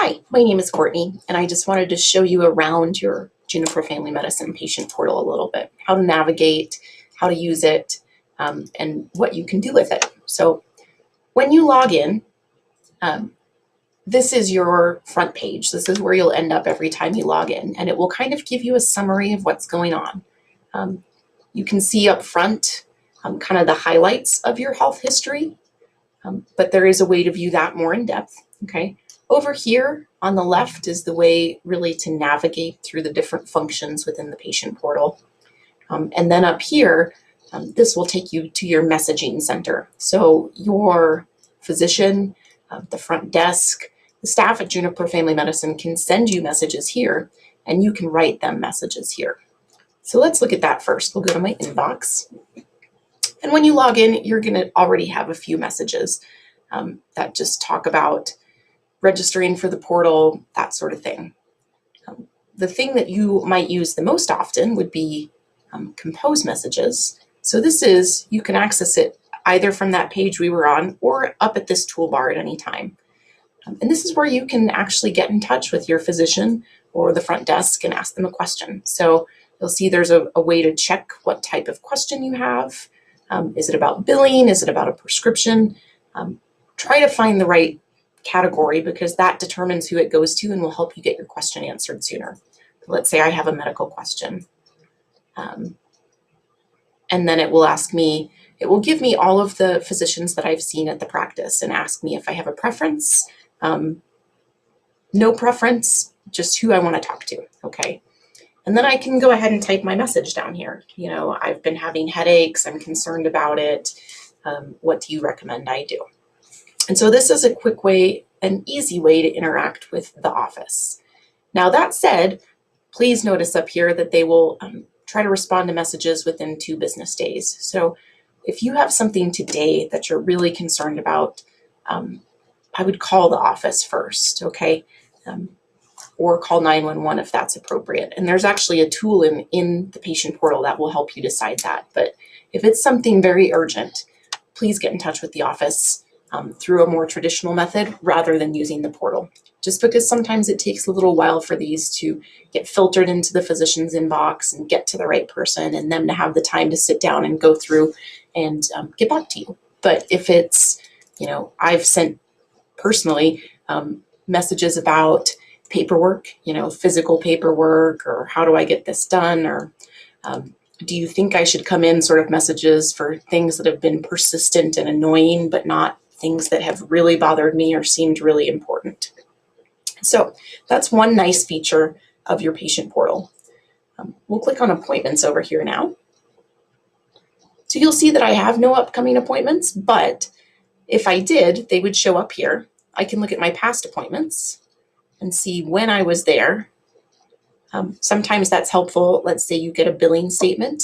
Hi, my name is Courtney, and I just wanted to show you around your Juniper Family Medicine patient portal a little bit, how to navigate, how to use it, and what you can do with it. So when you log in, this is your front page. This is where you'll end up every time you log in, and it will kind of give you a summary of what's going on. You can see up front kind of the highlights of your health history, but there is a way to view that more in depth, okay? Over here on the left is the way really to navigate through the different functions within the patient portal. And then up here, this will take you to your messaging center. So your physician, the front desk, the staff at Juniper Family Medicine can send you messages here, and you can write them messages here. So let's look at that first. We'll go to my inbox. And when you log in, you're going to already have a few messages that just talk about registering for the portal, that sort of thing. The thing that you might use the most often would be compose messages. So this is, you can access it either from that page we were on or up at this toolbar at any time. And this is where you can actually get in touch with your physician or the front desk and ask them a question. So you'll see there's a way to check what type of question you have. Is it about billing? Is it about a prescription? Try to find the right category because that determines who it goes to and will help you get your question answered sooner. Let's say I have a medical question. And then it will ask me, it will give me all of the physicians that I've seen at the practice and ask me if I have a preference, no preference, just who I want to talk to, okay? And then I can go ahead and type my message down here. You know, I've been having headaches, I'm concerned about it. What do you recommend I do? And so this is a quick way, an easy way to interact with the office. Now that said, please notice up here that they will try to respond to messages within 2 business days. So if you have something today that you're really concerned about, I would call the office first, okay? Or call 911 if that's appropriate. And there's actually a tool in the patient portal that will help you decide that. But if it's something very urgent, please get in touch with the office through a more traditional method rather than using the portal. Just because sometimes it takes a little while for these to get filtered into the physician's inbox and get to the right person and them to have the time to sit down and go through and get back to you. But if it's, you know, I've sent personally messages about paperwork, you know, physical paperwork, or how do I get this done, or do you think I should come in sort of messages for things that have been persistent and annoying, but not things that have really bothered me or seemed really important. So that's one nice feature of your patient portal. We'll click on appointments over here now. So you'll see that I have no upcoming appointments, but if I did, they would show up here. I can look at my past appointments and see when I was there. Sometimes that's helpful. Let's say you get a billing statement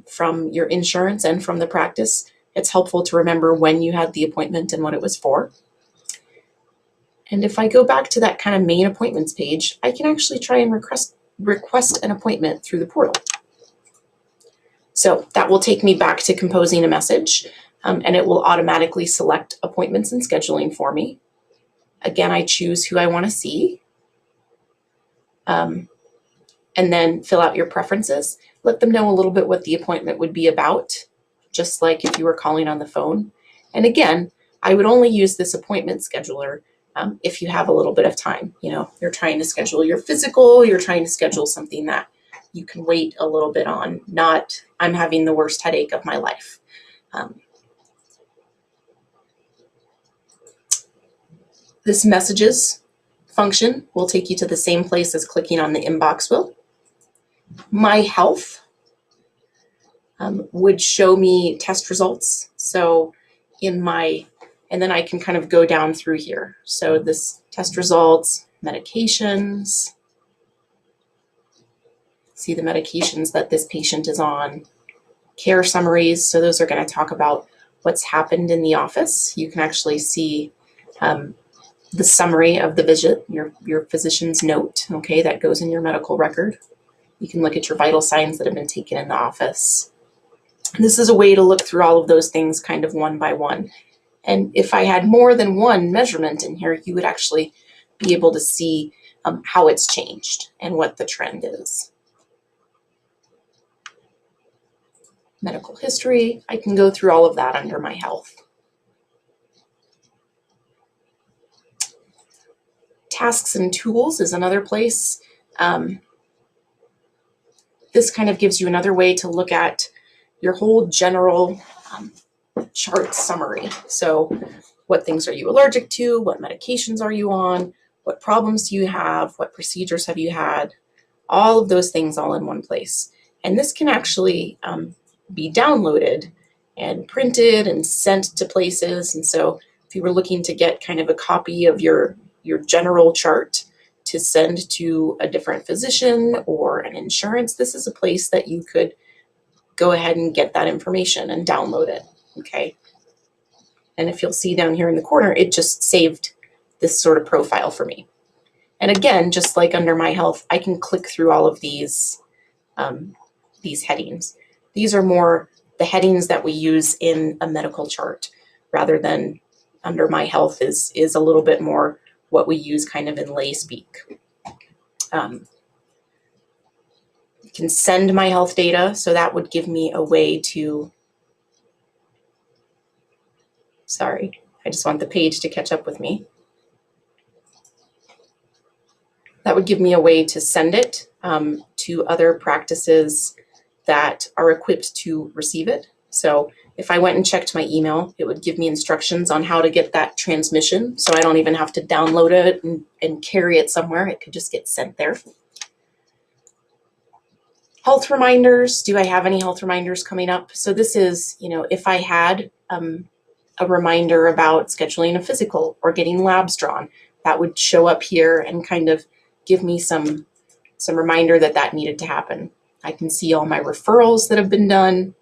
from your insurance and from the practice. It's helpful to remember when you had the appointment and what it was for. And if I go back to that kind of main appointments page, I can actually try and request an appointment through the portal. So that will take me back to composing a message, and it will automatically select appointments and scheduling for me. Again, I choose who I want to see, and then fill out your preferences. Let them know a little bit what the appointment would be about, just like if you were calling on the phone. And again, I would only use this appointment scheduler if you have a little bit of time. You know, you're trying to schedule your physical, you're trying to schedule something that you can wait a little bit on, not I'm having the worst headache of my life. This messages function will take you to the same place as clicking on the inbox will. My health would show me test results. So and then I can kind of go down through here. So this test results, medications, see the medications that this patient is on, care summaries. So those are going to talk about what's happened in the office. You can actually see the summary of the visit, your physician's note, okay, that goes in your medical record. You can look at your vital signs that have been taken in the office. This is a way to look through all of those things kind of one by one. And if I had more than one measurement in here, you would actually be able to see how it's changed and what the trend is. Medical history, I can go through all of that under my health. Tasks and tools is another place. This kind of gives you another way to look at your whole general chart summary. So what things are you allergic to? What medications are you on? What problems do you have? What procedures have you had? All of those things all in one place. And this can actually be downloaded and printed and sent to places. And so if you were looking to get kind of a copy of your general chart to send to a different physician or an insurance, this is a place that you could go ahead and get that information and download it, okay? And if you'll see down here in the corner, it just saved this sort of profile for me. And again, just like under my health, I can click through all of these headings. These are more the headings that we use in a medical chart, rather than under my health is a little bit more what we use kind of in lay speak. Can send my health data, so that would give me a way to, sorry, I just want the page to catch up with me. That would give me a way to send it to other practices that are equipped to receive it. So if I went and checked my email, it would give me instructions on how to get that transmission, so I don't even have to download it and carry it somewhere. It could just get sent there. Health reminders. Do I have any health reminders coming up? So this is, if I had a reminder about scheduling a physical or getting labs drawn, that would show up here and kind of give me some reminder that needed to happen. I can see all my referrals that have been done.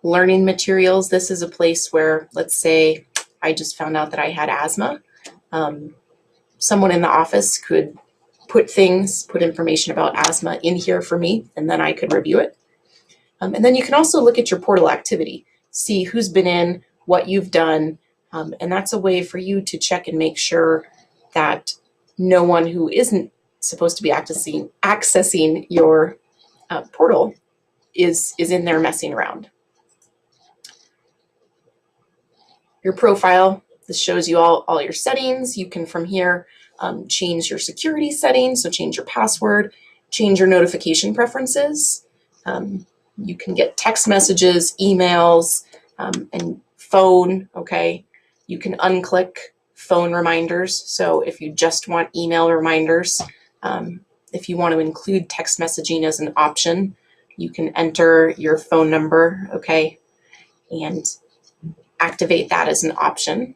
Learning materials. This is a place where, let's say I just found out that I had asthma. Someone in the office could put information about asthma in here for me, and then I could review it. And then you can also look at your portal activity, see who's been in, what you've done, and that's a way for you to check and make sure that no one who isn't supposed to be accessing your portal is in there messing around. Your profile, this shows you all your settings. You can from here change your security settings, so change your password, change your notification preferences. You can get text messages, emails, and phone, okay? You can unclick phone reminders. So if you just want email reminders, if you want to include text messaging as an option, you can enter your phone number, okay, and activate that as an option.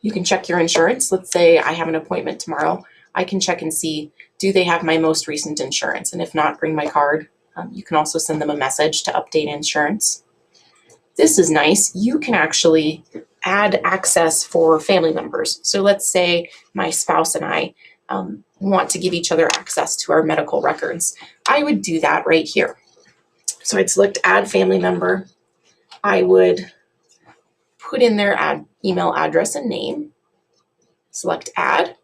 You can check your insurance. Let's say I have an appointment tomorrow. I can check and see, do they have my most recent insurance? And if not, bring my card. You can also send them a message to update insurance. This is nice. You can actually add access for family members. So let's say my spouse and I want to give each other access to our medical records. I would do that right here. So I'd select add family member. I would put in their email address and name, select add,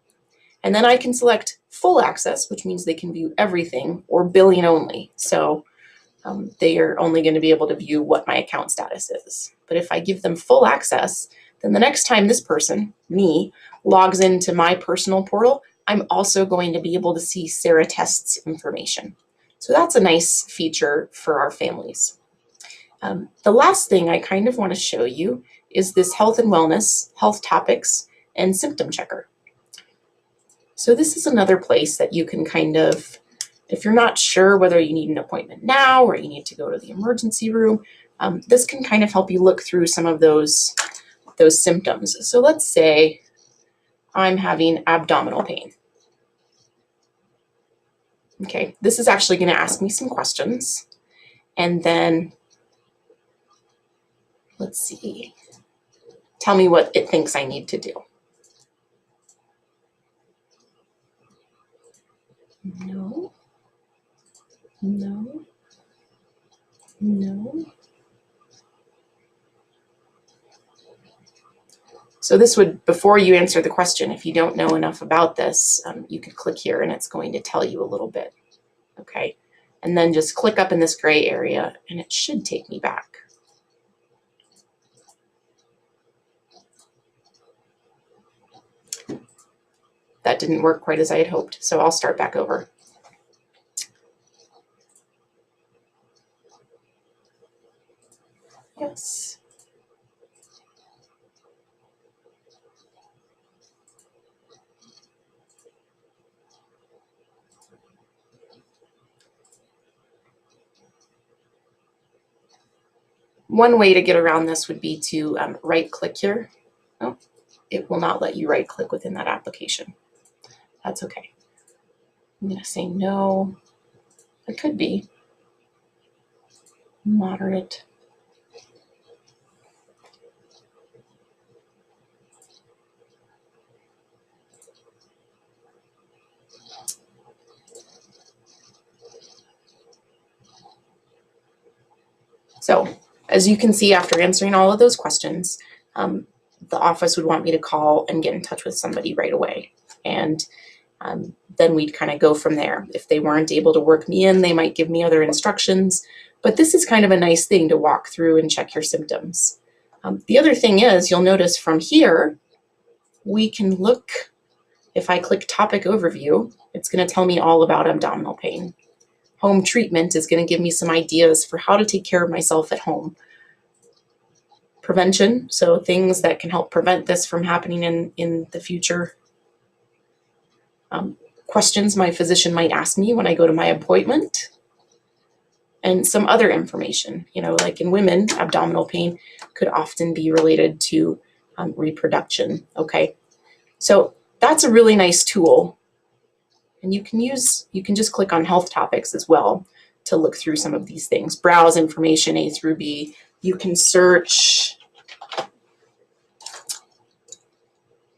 and then I can select full access, which means they can view everything, or billing only. So they are only going to be able to view what my account status is. But if I give them full access, then the next time this person, me, logs into my personal portal, I'm also going to be able to see Sarah Test's information. So that's a nice feature for our families. The last thing I kind of want to show you is this health and wellness, health topics, and symptom checker. So this is another place that you can kind of, if you're not sure whether you need an appointment now or you need to go to the emergency room, this can kind of help you look through some of those symptoms. So let's say I'm having abdominal pain. Okay, this is actually going to ask me some questions, and then let's see, tell me what it thinks I need to do. No, no, no. So this would, before you answer the question, if you don't know enough about this, you could click here and it's going to tell you a little bit, okay? And then just click up in this gray area and it should take me back. That didn't work quite as I had hoped, so I'll start back over. Yes. One way to get around this would be to right click here. Oh, it will not let you right click within that application. That's okay. I'm going to say no. It could be moderate. So as you can see, after answering all of those questions, the office would want me to call and get in touch with somebody right away. And then we'd kind of go from there. If they weren't able to work me in, they might give me other instructions. But this is kind of a nice thing to walk through and check your symptoms. The other thing is, you'll notice from here, we can look, if I click topic overview, it's going to tell me all about abdominal pain. Home treatment is going to give me some ideas for how to take care of myself at home. Prevention, so things that can help prevent this from happening in the future. Questions my physician might ask me when I go to my appointment. And some other information, like in women, abdominal pain could often be related to reproduction, okay? So that's a really nice tool. And you can just click on health topics as well to look through some of these things. Browse information A through B. You can search.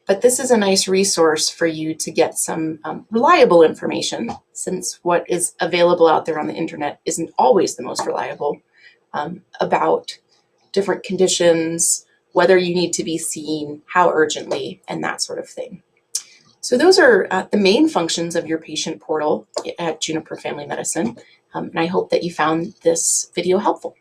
But this is a nice resource for you to get some reliable information, since what is available out there on the internet isn't always the most reliable, about different conditions, whether you need to be seen, how urgently, and that sort of thing. So those are the main functions of your patient portal at Juniper Family Medicine, and I hope that you found this video helpful.